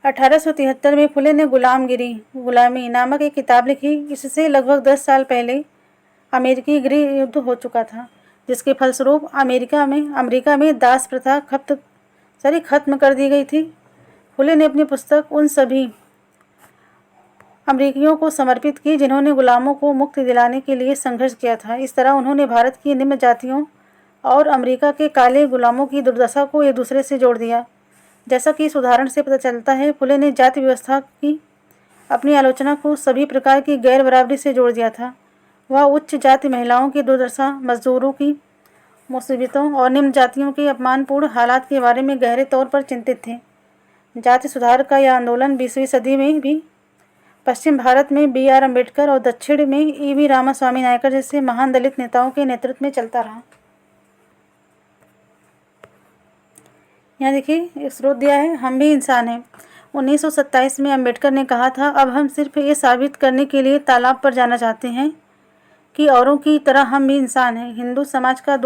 1873 में फुले ने गुलामी नामक एक किताब लिखी। इससे लगभग 10 साल पहले अमेरिकी गृह युद्ध हो चुका था, जिसके फलस्वरूप अमेरिका में दास प्रथा खत्म कर दी गई थी। फुले ने अपनी पुस्तक उन सभी अमेरिकियों को समर्पित की जिन्होंने गुलामों को मुक्ति दिलाने के लिए संघर्ष किया था। इस तरह उन्होंने भारत की निम्न जातियों और अमेरिका के काले गुलामों की दुर्दशा को एक दूसरे से जोड़ दिया। जैसा कि इस उदाहरण से पता चलता है, फुले ने जाति व्यवस्था की अपनी आलोचना को सभी प्रकार की गैर बराबरी से जोड़ दिया था। वह उच्च जाति महिलाओं की दुर्दशा, मजदूरों की मुसीबतों और निम्न जातियों के अपमानपूर्ण हालात के बारे में गहरे तौर पर चिंतित थे। जाति सुधार का यह आंदोलन 20वीं सदी में भी पश्चिम भारत में B.R. अम्बेडकर और दक्षिण में E.V. रामास्वामी नायकर जैसे महान दलित नेताओं के नेतृत्व में चलता रहा। यहाँ देखिए स्रोत दिया है, हम भी इंसान हैं। 1927 में अम्बेडकर ने कहा था, अब हम सिर्फ ये साबित करने के लिए तालाब पर जाना चाहते हैं कि औरों की तरह हम भी इंसान हैं। हिंदू समाज का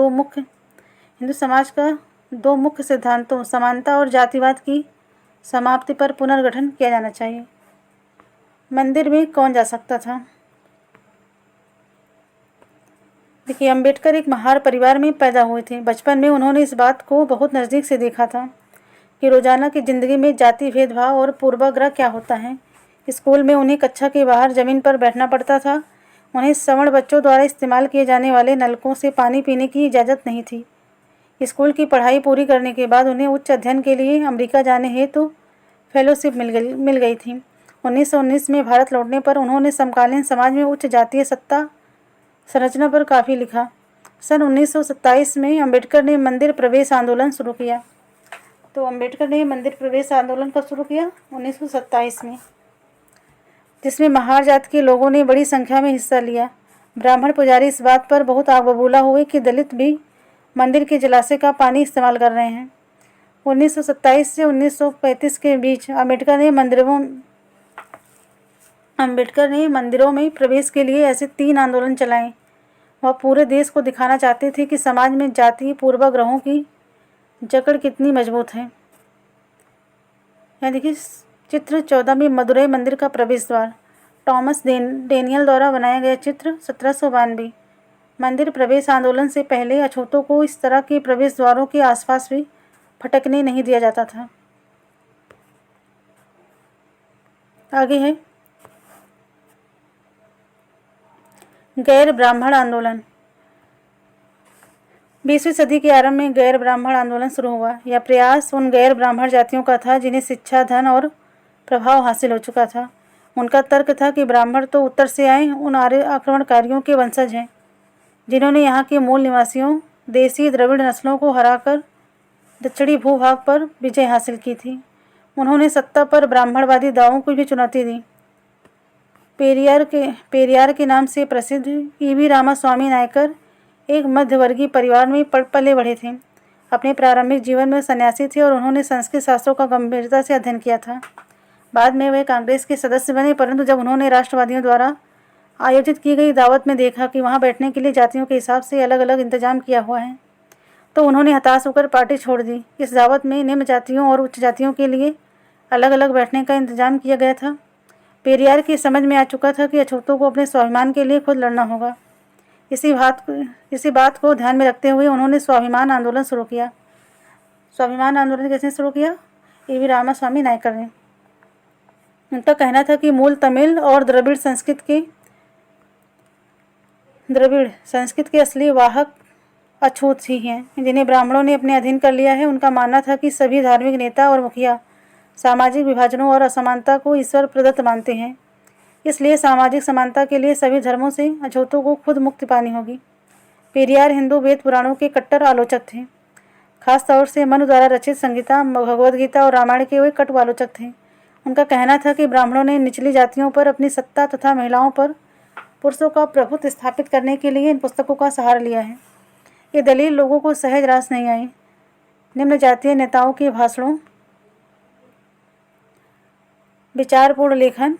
दो मुख्य सिद्धांतों समानता और जातिवाद की समाप्ति पर पुनर्गठन किया जाना चाहिए। मंदिर में कौन जा सकता था? देखिए, अम्बेडकर एक महार परिवार में पैदा हुए थे। बचपन में उन्होंने इस बात को बहुत नज़दीक से देखा था कि रोजाना की ज़िंदगी में जाति भेदभाव और पूर्वाग्रह क्या होता है। स्कूल में उन्हें कक्षा के बाहर ज़मीन पर बैठना पड़ता था। उन्हें सवर्ण बच्चों द्वारा इस्तेमाल किए जाने वाले नलकों से पानी पीने की इजाज़त नहीं थी। स्कूल की पढ़ाई पूरी करने के बाद उन्हें उच्च अध्ययन के लिए अमेरिका जाने हेतु फेलोशिप मिल गई थी। 1919 में भारत लौटने पर उन्होंने समकालीन समाज में उच्च जातीय सत्ता संरचना पर काफ़ी लिखा। सन 1927 में अम्बेडकर ने मंदिर प्रवेश आंदोलन शुरू किया। तो अम्बेडकर ने मंदिर प्रवेश आंदोलन कब शुरू किया? 1927 में, जिसमें महार जाति के लोगों ने बड़ी संख्या में हिस्सा लिया। ब्राह्मण पुजारी इस बात पर बहुत आग बबूला हुए कि दलित भी मंदिर के जलाशय का पानी इस्तेमाल कर रहे हैं। 1927 से 1935 के बीच अम्बेडकर ने मंदिरों में प्रवेश के लिए ऐसे 3 आंदोलन चलाए। वह पूरे देश को दिखाना चाहते थे कि समाज में जातीय पूर्वाग्रहों की जकड़ कितनी मजबूत है। यहाँ देखिए चित्र 14 में मदुरई मंदिर का प्रवेश द्वार, टॉमस डेनियल द्वारा बनाया गया चित्र 1792। मंदिर प्रवेश आंदोलन से पहले अछूतों को इस तरह के प्रवेश द्वारों के आसपास भी फटकने नहीं दिया जाता था। आगे है गैर ब्राह्मण आंदोलन। 20वीं सदी के आरंभ में गैर ब्राह्मण आंदोलन शुरू हुआ। यह प्रयास उन गैर ब्राह्मण जातियों का था जिन्हें शिक्षा, धन और प्रभाव हासिल हो चुका था। उनका तर्क था कि ब्राह्मण तो उत्तर से आए उन आर्य आक्रमणकारियों के वंशज हैं जिन्होंने यहाँ के मूल निवासियों देसी द्रविड़ नस्लों को हराकर दक्षिणी भूभाग पर विजय हासिल की थी। उन्होंने सत्ता पर ब्राह्मणवादी दावों को भी चुनौती दी। पेरियार के नाम से प्रसिद्ध E.V. रामास्वामी नायकर एक मध्यवर्गीय परिवार में पले बढ़े थे। अपने प्रारंभिक जीवन में सन्यासी थे और उन्होंने संस्कृत शास्त्रों का गंभीरता से अध्ययन किया था। बाद में वे कांग्रेस के सदस्य बने, परंतु जब उन्होंने राष्ट्रवादियों द्वारा आयोजित की गई दावत में देखा कि वहां बैठने के लिए जातियों के हिसाब से अलग अलग इंतजाम किया हुआ है, तो उन्होंने हताश होकर पार्टी छोड़ दी। इस दावत में निम्न जातियों और उच्च जातियों के लिए अलग अलग बैठने का इंतजाम किया गया था। पेरियार की समझ में आ चुका था कि अछूतों को अपने स्वाभिमान के लिए खुद लड़ना होगा। इसी बात को ध्यान में रखते हुए उन्होंने स्वाभिमान आंदोलन शुरू किया। स्वाभिमान आंदोलन कैसे शुरू किया? E.V. रामास्वामी नायकर ने। उनका कहना था कि मूल तमिल और द्रविड़ संस्कृत के असली वाहक अछूत ही हैं, जिन्हें ब्राह्मणों ने अपने अधीन कर लिया है। उनका मानना था कि सभी धार्मिक नेता और मुखिया सामाजिक विभाजनों और असमानता को ईश्वर प्रदत्त मानते हैं। इसलिए सामाजिक समानता के लिए सभी धर्मों से अछूतों को खुद मुक्ति पानी होगी। पेरियार हिंदू वेद पुराणों के कट्टर आलोचक थे। खास तौर से मनु द्वारा रचित संगीता, भगवद गीता और रामायण के वे कटु आलोचक थे। उनका कहना था कि ब्राह्मणों ने निचली जातियों पर अपनी सत्ता तथा महिलाओं पर पुरुषों का प्रभुत्व स्थापित करने के लिए इन पुस्तकों का सहारा लिया है। ये दलील लोगों को सहज रास नहीं आई। निम्न जातीय नेताओं के भाषणों, विचारपूर्ण लेखन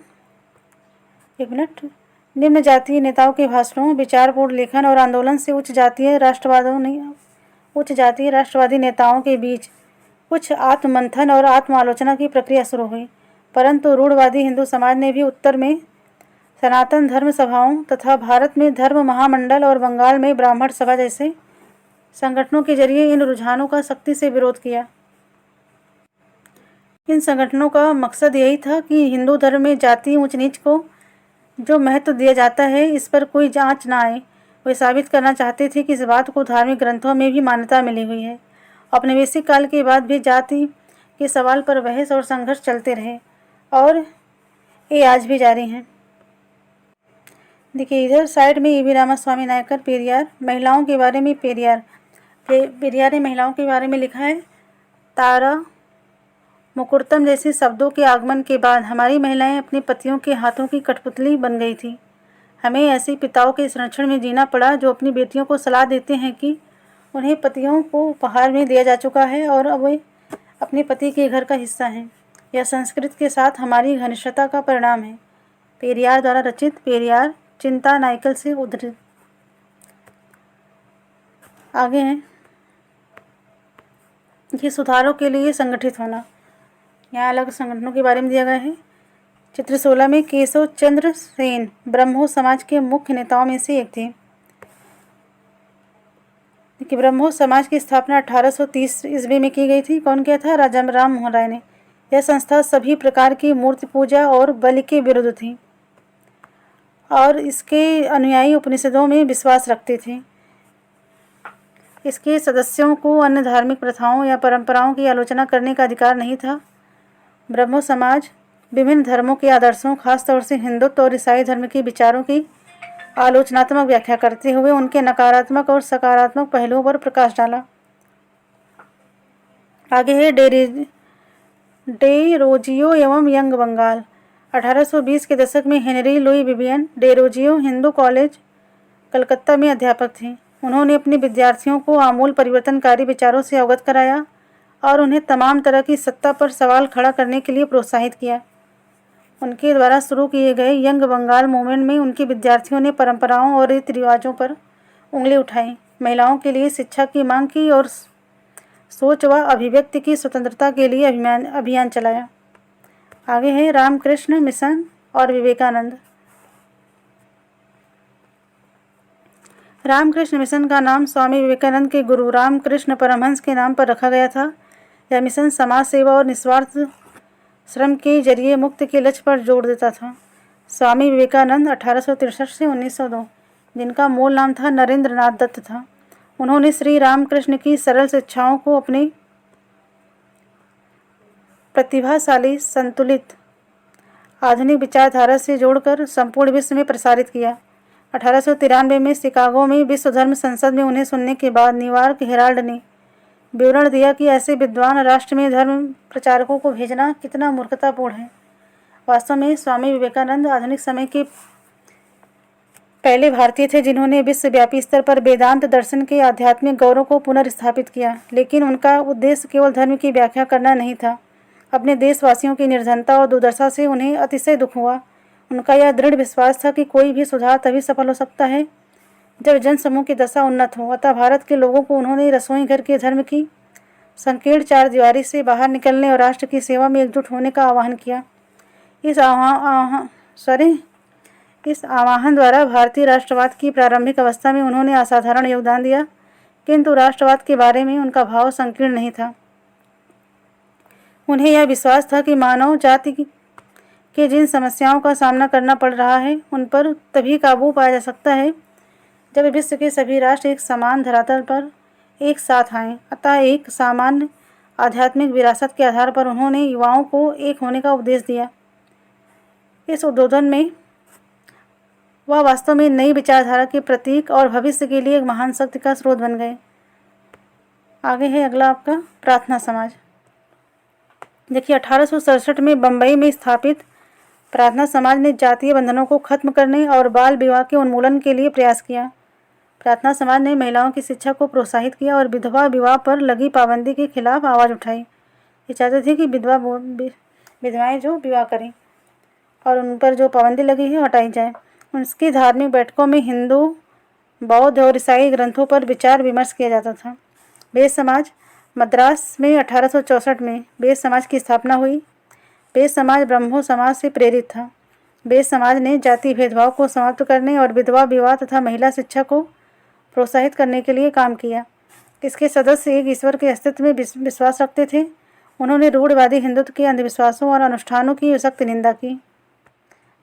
निम्न जातीय नेताओं के भाषणों, विचारपूर्ण लेखन और आंदोलन से उच्च जातीय राष्ट्रवादी नेताओं के बीच कुछ आत्ममंथन और आत्मालोचना की प्रक्रिया शुरू हुई। परंतु रूढ़वादी हिंदू समाज ने भी उत्तर में सनातन धर्म सभाओं तथा भारत में धर्म महामंडल और बंगाल में ब्राह्मण सभा जैसे संगठनों के जरिए इन रुझानों का सख्ती से विरोध किया। इन संगठनों का मकसद यही था कि हिंदू धर्म में जाति ऊंच नीच को जो महत्व दिया जाता है, इस पर कोई जांच ना आए। वे साबित करना चाहते थे कि इस बात को धार्मिक ग्रंथों में भी मान्यता मिली हुई है। औपनिवेशिक काल के बाद भी जाति के सवाल पर बहस और संघर्ष चलते रहे और ये आज भी जारी हैं। देखिए इधर साइड में ईवी रामास्वामी नायकर पेरियार महिलाओं के बारे में पेरियार ने महिलाओं के बारे में लिखा है। तारा मुकुटम जैसे शब्दों के आगमन के बाद हमारी महिलाएं अपने पतियों के हाथों की कठपुतली बन गई थी। हमें ऐसे पिताओं के संरक्षण में जीना पड़ा जो अपनी बेटियों को सलाह देते हैं कि उन्हें पतियों को उपहार में दिया जा चुका है और अब वे अपने पति के घर का हिस्सा हैं। यह संस्कृति के साथ हमारी घनिष्ठता का परिणाम है। पेरियार द्वारा रचित पेरियार चिंता नाइकल से उद्धृत। आगे हैं ये सुधारों के लिए संगठित होना। यहाँ अलग संगठनों के बारे में दिया गया है। चित्र 16 में केशव चंद्र सेन ब्रह्मो समाज के मुख्य नेताओं में से एक थे। देखिए ब्रह्मो समाज की स्थापना 1830 ईस्वी में की गई थी। कौन किया था? राजा राम मोहन राय ने। यह संस्था सभी प्रकार की मूर्ति पूजा और बलि के विरुद्ध थी और इसके अनुयायी उपनिषदों में विश्वास रखते थे। इसके सदस्यों को अन्य धार्मिक प्रथाओं या परंपराओं की आलोचना करने का अधिकार नहीं था। ब्रह्मो समाज विभिन्न धर्मों के आदर्शों, खासतौर से हिंदुत्व और ईसाई धर्म के विचारों की आलोचनात्मक व्याख्या करते हुए उनके नकारात्मक और सकारात्मक पहलुओं पर प्रकाश डाला। आगे है डेरोजियो एवं यंग बंगाल। 1820 के दशक में Henry Louis Vivian Derozio Hindu college Calcutta में अध्यापक थे। उन्होंने अपने विद्यार्थियों को आमूल परिवर्तनकारी विचारों से अवगत कराया और उन्हें तमाम तरह की सत्ता पर सवाल खड़ा करने के लिए प्रोत्साहित किया। उनके द्वारा शुरू किए गए यंग बंगाल मूवमेंट में उनके विद्यार्थियों ने परंपराओं और रीति रिवाजों पर उंगली उठाई, महिलाओं के लिए शिक्षा की मांग की और सोच व अभिव्यक्ति की स्वतंत्रता के लिए अभियान चलाया। आगे है रामकृष्ण मिशन और विवेकानंद। रामकृष्ण मिशन का नाम स्वामी विवेकानंद के गुरु रामकृष्ण परमहंस के नाम पर रखा गया था। यह मिशन समाज सेवा और निस्वार्थ श्रम के जरिए मुक्ति के लक्ष्य पर जोर देता था। स्वामी विवेकानंद 1863 से 1902, जिनका मूल नाम था नरेंद्र नाथ दत्त था, उन्होंने श्री रामकृष्ण की सरल शिक्षाओं को अपनी प्रतिभाशाली, संतुलित, आधुनिक विचारधारा से जोड़कर संपूर्ण विश्व में प्रसारित किया। 1893 में शिकागो में विश्व धर्म संसद में उन्हें सुनने के बाद न्यूयॉर्क हेराल्ड ने विवरण दिया कि ऐसे विद्वान राष्ट्र में धर्म प्रचारकों को भेजना कितना मूर्खतापूर्ण है। वास्तव में स्वामी विवेकानंद आधुनिक समय के पहले भारतीय थे जिन्होंने विश्वव्यापी स्तर पर वेदांत दर्शन के आध्यात्मिक गौरव को पुनर्स्थापित किया। लेकिन उनका उद्देश्य केवल धर्म की व्याख्या करना नहीं था। अपने देशवासियों की निर्धनता और दुर्दशा से उन्हें अतिशय दुख हुआ। उनका यह दृढ़ विश्वास था कि कोई भी सुधार तभी सफल हो सकता है जब जनसमूह की दशा उन्नत हो। अतः भारत के लोगों को उन्होंने रसोई घर के धर्म की संकीर्ण चारदीवारी से बाहर निकलने और राष्ट्र की सेवा में एकजुट होने का आह्वान किया। इस आह्वान द्वारा भारतीय राष्ट्रवाद की प्रारंभिक अवस्था में उन्होंने असाधारण योगदान दिया, किंतु राष्ट्रवाद के बारे में उनका भाव संकीर्ण नहीं था। उन्हें यह विश्वास था कि मानव जाति के जिन समस्याओं का सामना करना पड़ रहा है उन पर तभी काबू पाया जा सकता है जब विश्व के सभी राष्ट्र एक समान धरातल पर एक साथ आएं। अतः एक सामान्य आध्यात्मिक विरासत के आधार पर उन्होंने युवाओं को एक होने का उपदेश दिया। इस उद्बोधन में वह वास्तव में नई विचारधारा के प्रतीक और भविष्य के लिए एक महान शक्ति का स्रोत बन गए। आगे है अगला आपका प्रार्थना समाज। देखिए 1867 में बम्बई में स्थापित प्रार्थना समाज ने जातीय बंधनों को खत्म करने और बाल विवाह के उन्मूलन के लिए प्रयास किया। प्रार्थना समाज ने महिलाओं की शिक्षा को प्रोत्साहित किया और विधवा विवाह पर लगी पाबंदी के खिलाफ आवाज़ उठाई। ये चाहते थे कि विधवाएं जो विवाह करें और उन पर जो पाबंदी लगी है हटाई जाए। उनकी धार्मिक बैठकों में हिंदू, बौद्ध और ईसाई ग्रंथों पर विचार विमर्श किया जाता था। बेद समाज मद्रास में 1864 में बेद समाज की स्थापना हुई। बेद समाज ब्रह्मो समाज से प्रेरित था। बेद समाज ने जाति भेदभाव को समाप्त करने और विधवा विवाह तथा महिला शिक्षा को प्रोत्साहित करने के लिए काम किया। इसके सदस्य एक ईश्वर के अस्तित्व में विश्वास रखते थे। उन्होंने रूढ़िवादी हिंदुत्व के अंधविश्वासों और अनुष्ठानों की सख्त निंदा की।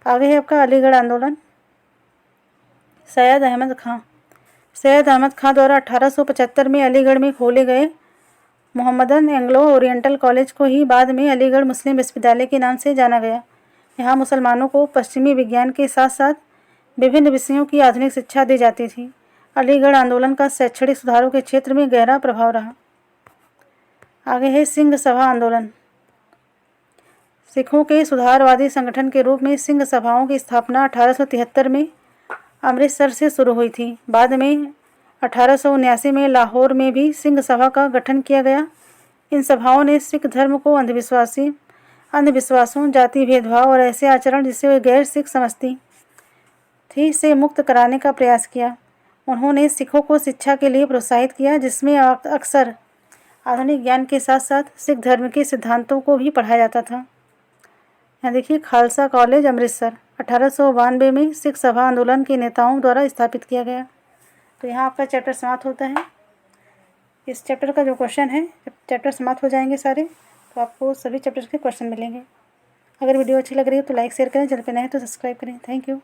आगे है आपका अलीगढ़ आंदोलन। सैयद अहमद खां द्वारा 1875 में अलीगढ़ में खोले गए मोहम्मदन एंग्लो ओरिएंटल कॉलेज को ही बाद में अलीगढ़ मुस्लिम विश्वविद्यालय के नाम से जाना गया। यहाँ मुसलमानों को पश्चिमी विज्ञान के साथ साथ विभिन्न विषयों की आधुनिक शिक्षा दी जाती थी। अलीगढ़ आंदोलन का शैक्षणिक सुधारों के क्षेत्र में गहरा प्रभाव रहा। आगे है सिंह सभा आंदोलन। सिखों के सुधारवादी संगठन के रूप में सिंह सभाओं की स्थापना 1873 में अमृतसर से शुरू हुई थी। बाद में 1879 में लाहौर में भी सिंह सभा का गठन किया गया। इन सभाओं ने सिख धर्म को अंधविश्वासों, जाति भेदभाव और ऐसे आचरण जिसे वे गैर सिख समझती थी से मुक्त कराने का प्रयास किया। उन्होंने सिखों को शिक्षा के लिए प्रोत्साहित किया, जिसमें अक्सर आधुनिक ज्ञान के साथ साथ सिख धर्म के सिद्धांतों को भी पढ़ाया जाता था। यहाँ देखिए खालसा कॉलेज अमृतसर 1892 में सिख सभा आंदोलन के नेताओं द्वारा स्थापित किया गया। तो यहाँ आपका चैप्टर समाप्त होता है। इस चैप्टर का जो क्वेश्चन है, जब चैप्टर समाप्त हो जाएंगे सारे तो आपको सभी चैप्टर के क्वेश्चन मिलेंगे। अगर वीडियो अच्छी लग रही है तो लाइक शेयर करें, चैनल पर नए हैं तो सब्सक्राइब करें। Thank you.